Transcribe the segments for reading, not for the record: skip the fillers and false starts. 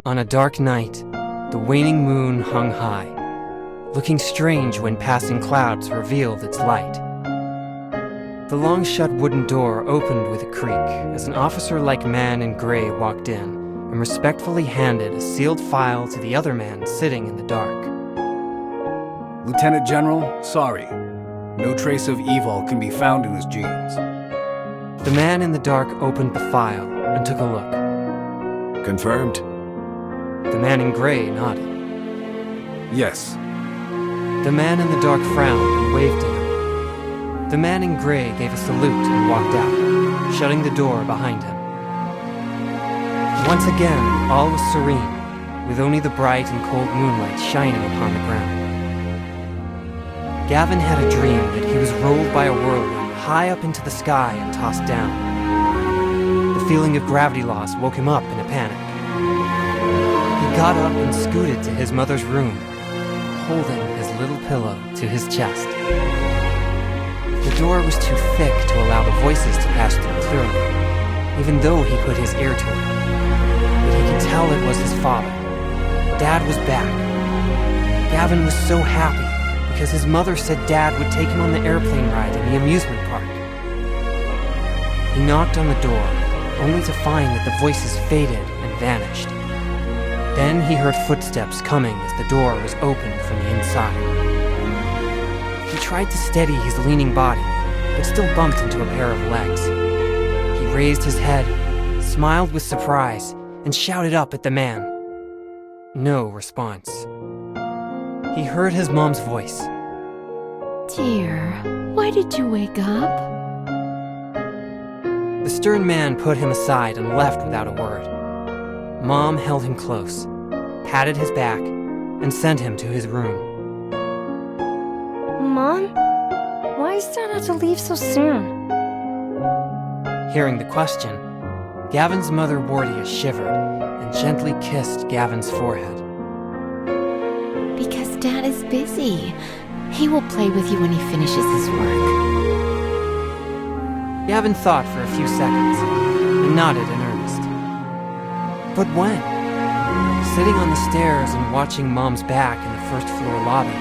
On a dark night, the waning moon hung high, looking strange when passing clouds revealed its light. The long-shut wooden door opened with a creak as an officer-like man in gray walked in and respectfully handed a sealed file to the other man sitting in the dark. Lieutenant General, sorry. No trace of evil can be found in his genes. The man in the dark opened the file and took a look. Confirmed? The man in gray nodded. Yes. The man in the dark frowned and waved to him. The man in gray gave a salute and walked out, shutting the door behind him. Once again, all was serene, with only the bright and cold moonlight shining upon the ground. Gavin had a dream that he was rolled by a whirlwind high up into the sky and tossed down. The feeling of gravity loss woke him up in a panic. He got up and scooted to his mother's room, holding his little pillow to his chest. The door was too thick to allow the voices to pass through clearly, even though he put his ear to it. But he could tell it was his father. Dad was back. Gavin was so happy because his mother said Dad would take him on the airplane ride in the amusement park. He knocked on the door, only to find that the voices faded and vanished. Then he heard footsteps coming as the door was opened from the inside. He tried to steady his leaning body, but still bumped into a pair of legs. He raised his head, smiled with surprise, and shouted up at the man. No response. He heard his mom's voice. Dear, why did you wake up? The stern man put him aside and left without a word. Mom held him close, patted his back, and sent him to his room. Mom? Why is Dad have to leave so soon? Hearing the question, Gavin's mother Wardia shivered and gently kissed Gavin's forehead. Because Dad is busy. He will play with you when he finishes his work. Gavin thought for a few seconds and nodded in earnest. But when? Sitting on the stairs and watching Mom's back in the first-floor lobby,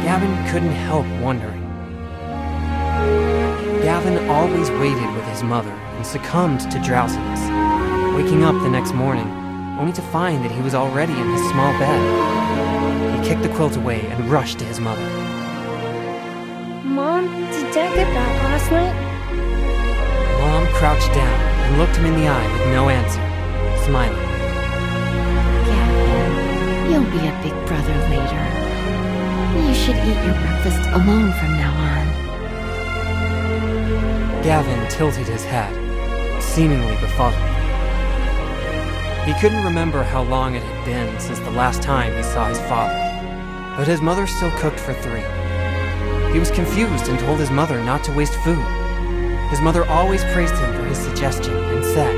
Gavin couldn't help wondering. Gavin always waited with his mother and succumbed to drowsiness, waking up the next morning only to find that he was already in his small bed. He kicked the quilt away and rushed to his mother. Mom, did Dad get back last night? Mom crouched down and looked him in the eye with no answer, smiling. Gavin, you'll be a big brother later. You should eat your breakfast alone from now on. Gavin tilted his head, seemingly befuddled. He couldn't remember how long it had been since the last time he saw his father, but his mother still cooked for 3. He was confused and told his mother not to waste food. His mother always praised him for his suggestion and said,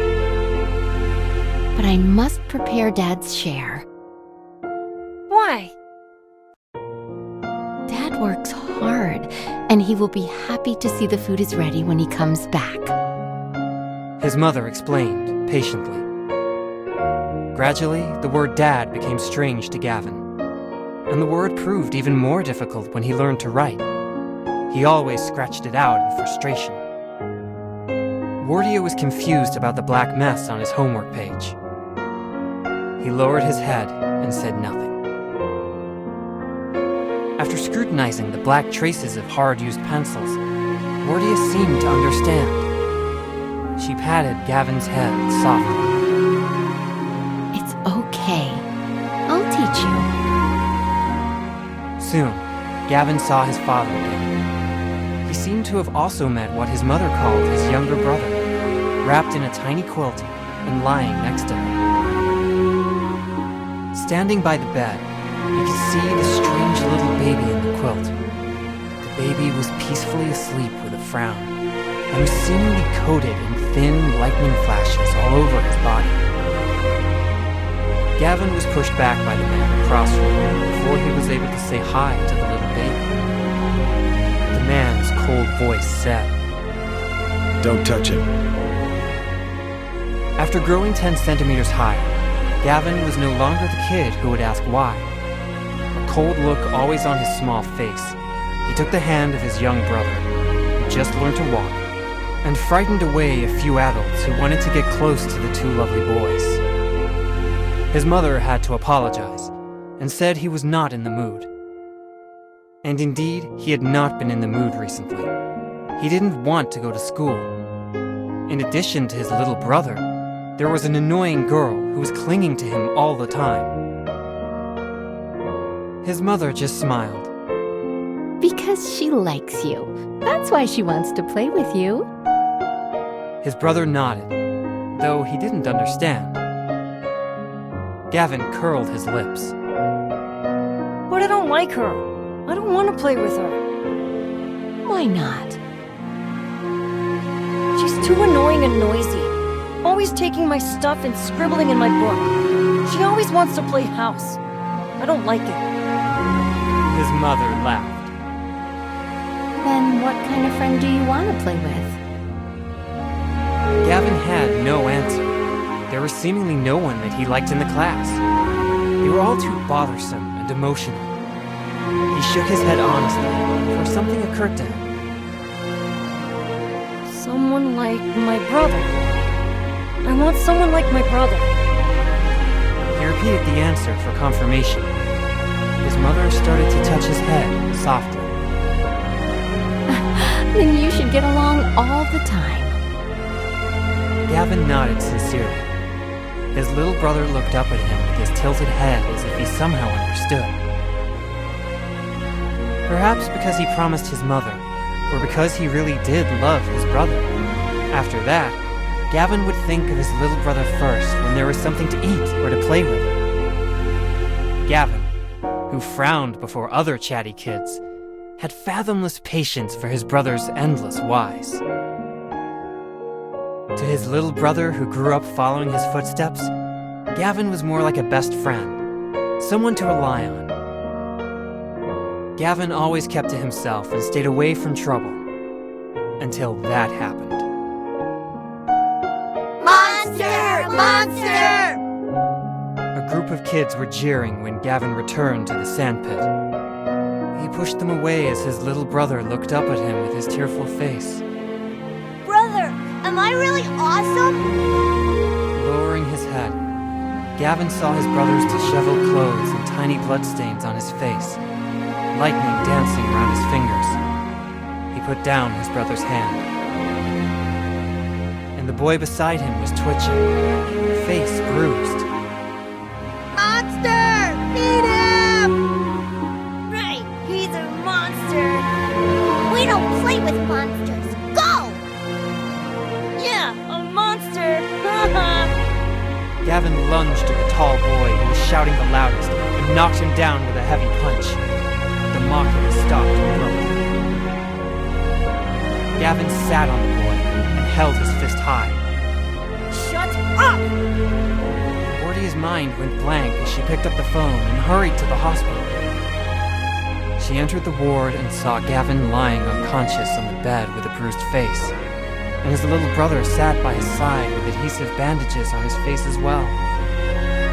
But I must prepare Dad's share. Why? Dad works hard, and he will be happy to see the food is ready when he comes back. His mother explained, patiently. Gradually, the word Dad became strange to Gavin, and the word proved even more difficult when he learned to write. He always scratched it out in frustration. Wardia was confused about the black mess on his homework page. He lowered his head and said nothing. After scrutinizing the black traces of hard-used pencils, Wardia seemed to understand. She patted Gavin's head softly. It's okay. I'll teach you. Soon, Gavin saw his father again. He seemed to have also met what his mother called his younger brother, wrapped in a tiny quilt and lying next to her. Standing by the bed, he could see the strange little baby in the quilt. The baby was peacefully asleep with a frown, and was seemingly coated in thin lightning flashes all over his body. Gavin was pushed back by the man across from him before he was able to say hi to the little baby. The man's cold voice said, Don't touch him. After growing 10 centimeters higher, Gavin was no longer the kid who would ask why. A cold look always on his small face, he took the hand of his young brother, who just learned to walk, and frightened away a few adults who wanted to get close to the two lovely boys. His mother had to apologize, and said he was not in the mood. And indeed, he had not been in the mood recently. He didn't want to go to school. In addition to his little brother, there was an annoying girl who was clinging to him all the time. His mother just smiled. Because she likes you. That's why she wants to play with you. His brother nodded, though he didn't understand. Gavin curled his lips. But I don't like her. I don't want to play with her. Why not? She's too annoying and noisy. Always taking my stuff and scribbling in my book. She always wants to play house. I don't like it. His mother laughed. Then what kind of friend do you want to play with? Gavin had no answer. There was seemingly no one that he liked in the class. They were all too bothersome and emotional. He shook his head honestly, for something occurred to him. Someone like my brother. I want someone like my brother. He repeated the answer for confirmation. His mother started to touch his head softly. Then you should get along all the time. Gavin nodded sincerely. His little brother looked up at him with his tilted head as if he somehow understood. Perhaps because he promised his mother, or because he really did love his brother. After that, Gavin would think of his little brother first when there was something to eat or to play with. Gavin, who frowned before other chatty kids, had fathomless patience for his brother's endless whys. To his little brother who grew up following his footsteps, Gavin was more like a best friend, someone to rely on. Gavin always kept to himself and stayed away from trouble, until that happened. Monster! Monster! A group of kids were jeering when Gavin returned to the sandpit. He pushed them away as his little brother looked up at him with his tearful face. Brother, am I really awesome? Lowering his head, Gavin saw his brother's disheveled clothes and tiny bloodstains on his face, lightning dancing around his fingers. He put down his brother's hand. And the boy beside him was twitching, face bruised. Monster! Beat him! Right, he's a monster. We don't play with monsters. Go! Yeah, a monster! Haha! Gavin lunged at the tall boy who was shouting the loudest and knocked him down with a heavy punch. The mockery stopped abruptly. Gavin sat on the boy and held his fist high. Shut up! Bordia's mind went blank as she picked up the phone and hurried to the hospital. She entered the ward and saw Gavin lying unconscious on the bed with a bruised face, and his little brother sat by his side with adhesive bandages on his face as well.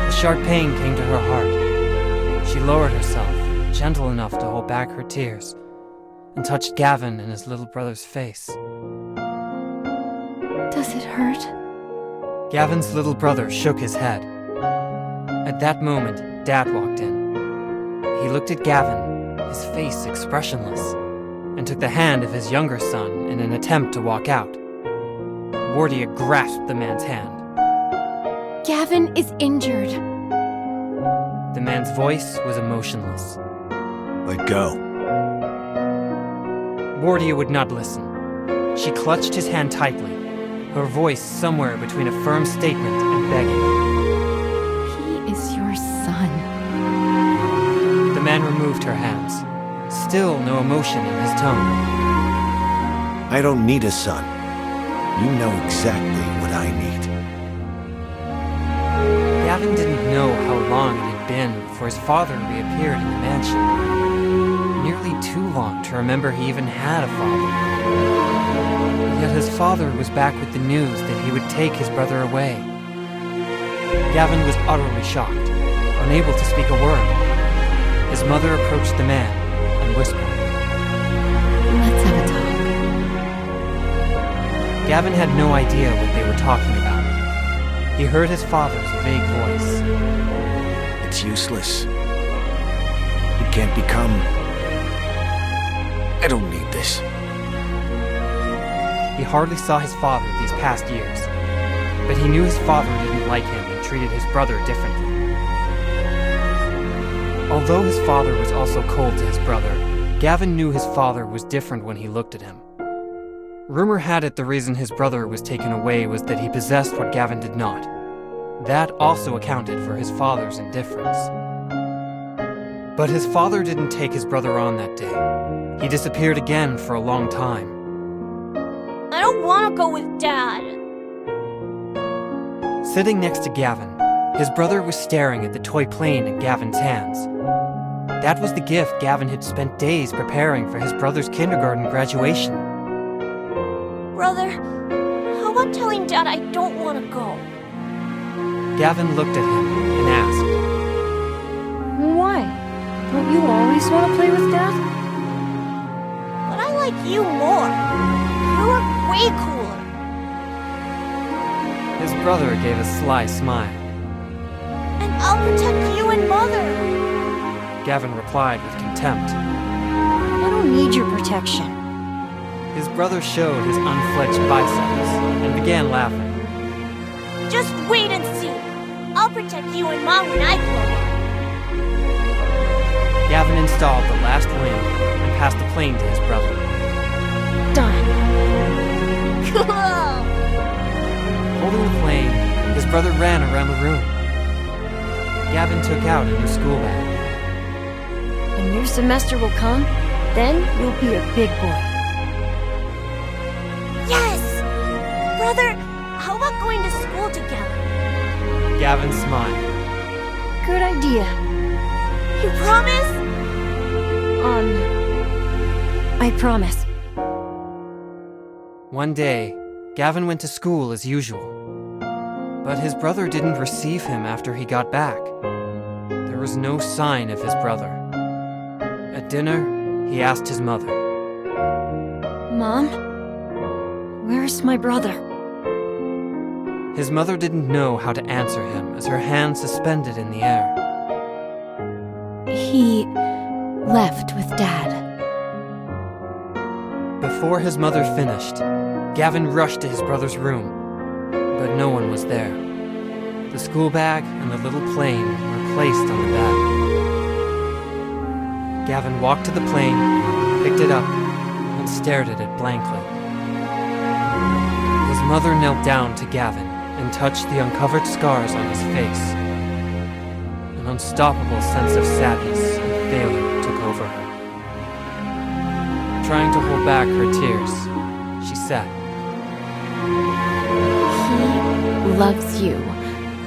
A sharp pain came to her heart. She lowered herself, gentle enough to hold back her tears, and touched Gavin in his little brother's face. Does it hurt? Gavin's little brother shook his head. At that moment, Dad walked in. He looked at Gavin, his face expressionless, and took the hand of his younger son in an attempt to walk out. Bordia grasped the man's hand. Gavin is injured. The man's voice was emotionless. Let go. Bordia would not listen. She clutched his hand tightly, her voice somewhere between a firm statement and begging. He is your son. The man removed her hands, still no emotion in his tone. I don't need a son. You know exactly what I need. Gavin didn't know how long it had been before his father reappeared in the mansion. Nearly too long to remember he even had a father. Yet his father was back with the news that he would take his brother away. Gavin was utterly shocked, unable to speak a word. His mother approached the man and whispered. Let's have a talk. Gavin had no idea what they were talking about. He heard his father's vague voice. It's useless. It can't become... I don't need this. He hardly saw his father these past years, but he knew his father didn't like him and treated his brother differently. Although his father was also cold to his brother, Gavin knew his father was different when he looked at him. Rumor had it the reason his brother was taken away was that he possessed what Gavin did not. That also accounted for his father's indifference. But his father didn't take his brother on that day. He disappeared again for a long time. I don't want to go with Dad. Sitting next to Gavin, his brother was staring at the toy plane in Gavin's hands. That was the gift Gavin had spent days preparing for his brother's kindergarten graduation. Brother, how about telling Dad I don't want to go? Gavin looked at him and asked, Why? Don't you always want to play with Dad? But I like you more. You're way cooler. His brother gave a sly smile. And I'll protect you and Mother. Gavin replied with contempt. I don't need your protection. His brother showed his unfledged biceps and began laughing. Just wait and see. I'll protect you and Mom when I grow up. Gavin installed the last wing and passed the plane to his brother. Done. Cool! Holding the plane, his brother ran around the room. Gavin took out a new school bag. A new semester will come, then you'll be a big boy. Yes! Brother, how about going to school together? Gavin smiled. Good idea. You promise? I promise. One day, Gavin went to school as usual. But his brother didn't receive him after he got back. There was no sign of his brother. At dinner, he asked his mother. Mom? Where's my brother? His mother didn't know how to answer him as her hand suspended in the air. He left with Dad. Before his mother finished, Gavin rushed to his brother's room, but no one was there. The school bag and the little plane were placed on the bed. Gavin walked to the plane, picked it up, and stared at it blankly. His mother knelt down to Gavin and touched the uncovered scars on his face. An unstoppable sense of sadness and failure took over her. Trying to hold back her tears, she said, He loves you,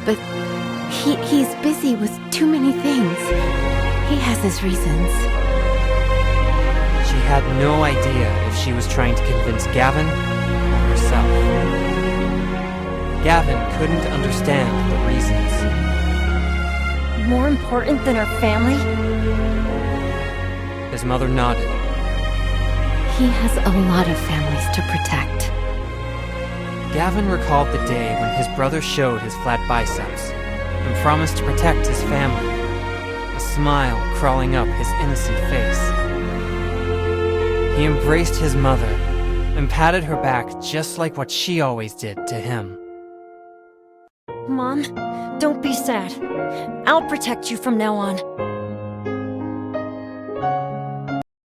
but he's busy with too many things. He has his reasons. She had no idea if she was trying to convince Gavin or herself. Gavin couldn't understand the reasons. More important than our family? His mother nodded. He has a lot of families to protect. Gavin recalled the day when his brother showed his flat biceps and promised to protect his family, a smile crawling up his innocent face. He embraced his mother and patted her back just like what she always did to him. Mom, don't be sad. I'll protect you from now on.